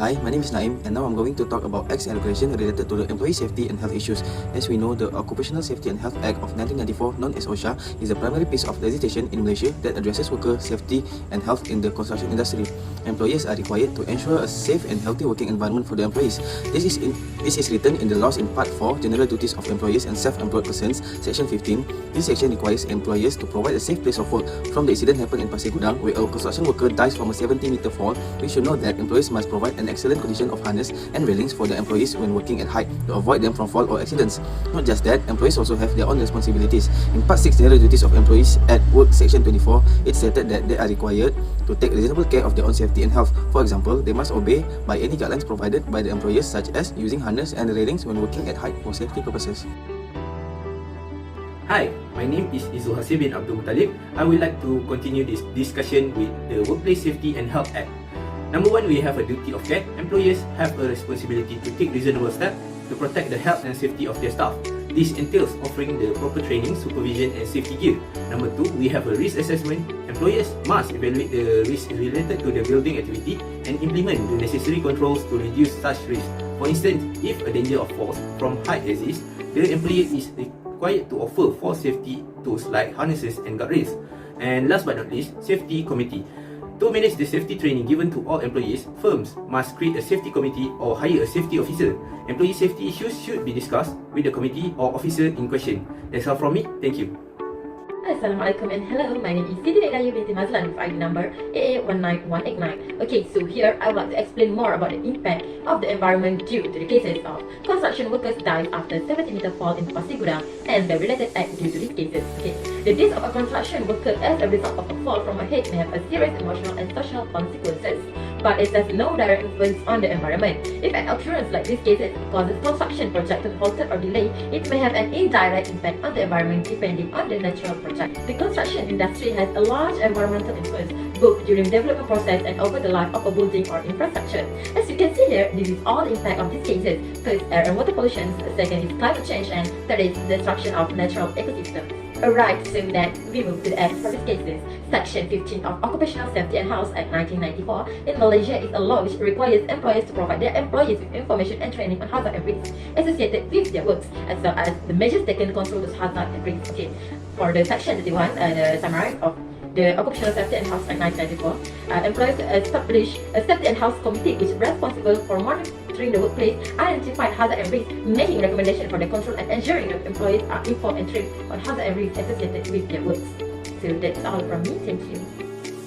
Hi, my name is Naim and now I'm going to talk about acts and regulation related to the employee safety and health issues. As we know, the Occupational Safety and Health Act of 1994, known as OSHA, is the primary piece of legislation in Malaysia that addresses worker safety and health in the construction industry. Employers are required to ensure a safe and healthy working environment for the employees. This is written in the laws in Part 4, General Duties of Employers and Self-Employed Persons, Section 15. This section requires employers to provide a safe place of work. From the incident happened in Pasir Gudang, where a construction worker dies from a 70-meter fall, we should know that employers must provide an excellent condition of harness and railings for the employees when working at height to avoid them from fall or accidents. Not just that, employees also have their own responsibilities. In Part 6 General Duties of Employees at Work Section 24, it stated that they are required to take reasonable care of their own safety and health. For example, they must obey by any guidelines provided by the employers, such as using harness and railings when working at height for safety purposes. Hi, my name is Izzulhasif bin Mutalib. I would like to continue this discussion with the Workplace Safety and Health Act. Number one, we have a duty of care. Employers have a responsibility to take reasonable steps to protect the health and safety of their staff. This entails offering the proper training, supervision and safety gear. Number two, we have a risk assessment. Employers must evaluate the risk related to the building activity and implement the necessary controls to reduce such risk. For instance, if a danger of falls from height exists, the employer is required to offer fall safety tools like harnesses and guardrails. And last but not least, safety committee. To manage the safety training given to all employees, firms must create a safety committee or hire a safety officer. Employee safety issues should be discussed with the committee or officer in question. That's all from me. Thank you. Assalamualaikum and hello, my name is Siti Idayu Binti Mazlan with ID number AA19189. Okay, so here I would like to explain more about the impact of the environment due to the cases of construction workers died after 70-meter fall in Pasir Gudang and the related act due to these cases. Okay, the death of a construction worker as a result of a fall from a height may have a serious emotional and social consequences, but it has no direct influence on the environment. If an occurrence like this cases causes construction project to be halted or delayed, it may have an indirect impact on the environment depending on the natural project. The construction industry has a large environmental influence both during development process and over the life of a building or infrastructure. As you can see here, this is all the impact of these cases. First, air and water pollution, second is climate change, and third is destruction of natural ecosystems. Alright, so then we move to the act for these cases. Section 15 of Occupational Safety and Health Act 1994 in Malaysia is a law which requires employers to provide their employees with information and training on hazard and risks associated with their works, as well as the measures taken to control those hazard and risks. Okay, for the section 31, the summary of the Occupational Safety and Health Act 1994, employers establish a Safety and Health Committee which is responsible for monitoring the workplace, identifying hazard and risks, making recommendations for the control and ensuring that employees are informed and trained on hazard and risks associated with their works. So that's all from me. Thank you.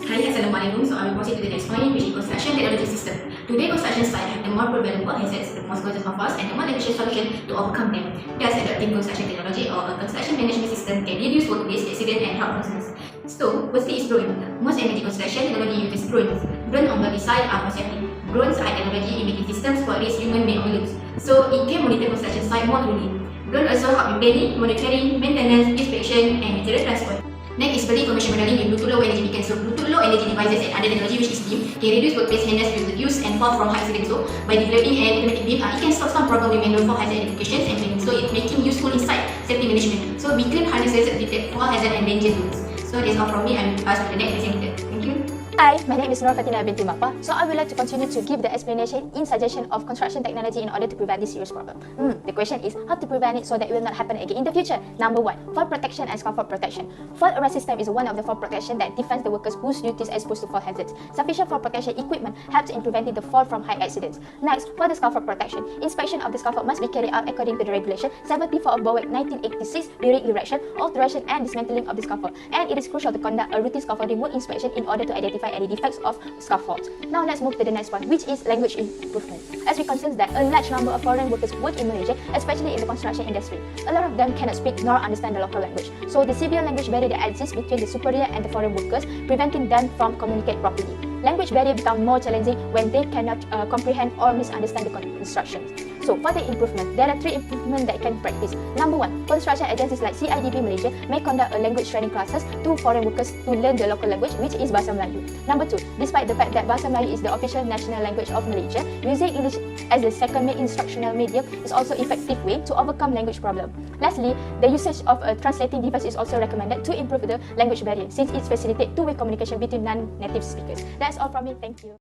Hi, Assalamualaikum. So I will proceed to the next point, which is construction technology system. Today, construction sites have the more prevalent work hazards, the most conscious of us, and the more efficient solution to overcome them. Thus, adopting construction technology or a construction management system can reduce workplace accident and health concerns. So, firstly is drone. Most energy construction technology uses drones. Drones on the design are for safety. Drones are technology in making systems for these human-made use. So, it can monitor construction site more truly. Drones also help in planning, monitoring, maintenance, inspection, and material transport. Next is building information modeling with Bluetooth low energy beacons. So Bluetooth low energy devices and other technology which is beam can reduce workplace hazards with the use and fall from height accidents. So by developing an automatic beam, it can stop some problem with manual for hazard identifications and planning. So it's making useful insight safety management. So beacon harnesses detect fall hazard and danger zones. So that's all from me. I'm asked to the next presentation. Thank you. Hi, my name is Nurfitri Binti. So I would like to continue to give the explanation in suggestion of construction technology in order to prevent this serious problem. The question is how to prevent it so that it will not happen again in the future. Number one, fall protection and scaffold protection. Fall arrest system is one of the fall protection that defends the workers whose duties are exposed to fall hazards. Sufficient fall protection equipment helps in preventing the fall from high accidents. Next, for the scaffold protection, inspection of the scaffold must be carried out according to the regulation 74 of BAA 1986 during erection, alteration and dismantling of the scaffold. And it is crucial to conduct a routine scaffolding work inspection in order to identify any defects of scaffolds. Now let's move to the next one, which is language improvement. As we consider that a large number of foreign workers work in Malaysia, especially in the construction industry, a lot of them cannot speak nor understand the local language. So the severe language barrier that exists between the superior and the foreign workers, preventing them from communicate properly. Language barrier become more challenging when they cannot comprehend or misunderstand the instructions. So for the improvement, there are 3 improvements that can practice. Number 1, construction agencies like CIDB Malaysia may conduct a language training classes to foreign workers to learn the local language, which is Bahasa Melayu. Number 2, despite the fact that Bahasa Melayu is the official national language of Malaysia, using English as the second main instructional medium is also effective way to overcome language problem. Lastly, the usage of a translating device is also recommended to improve the language barrier since it facilitates two-way communication between non-native speakers. That's all from me. Thank you.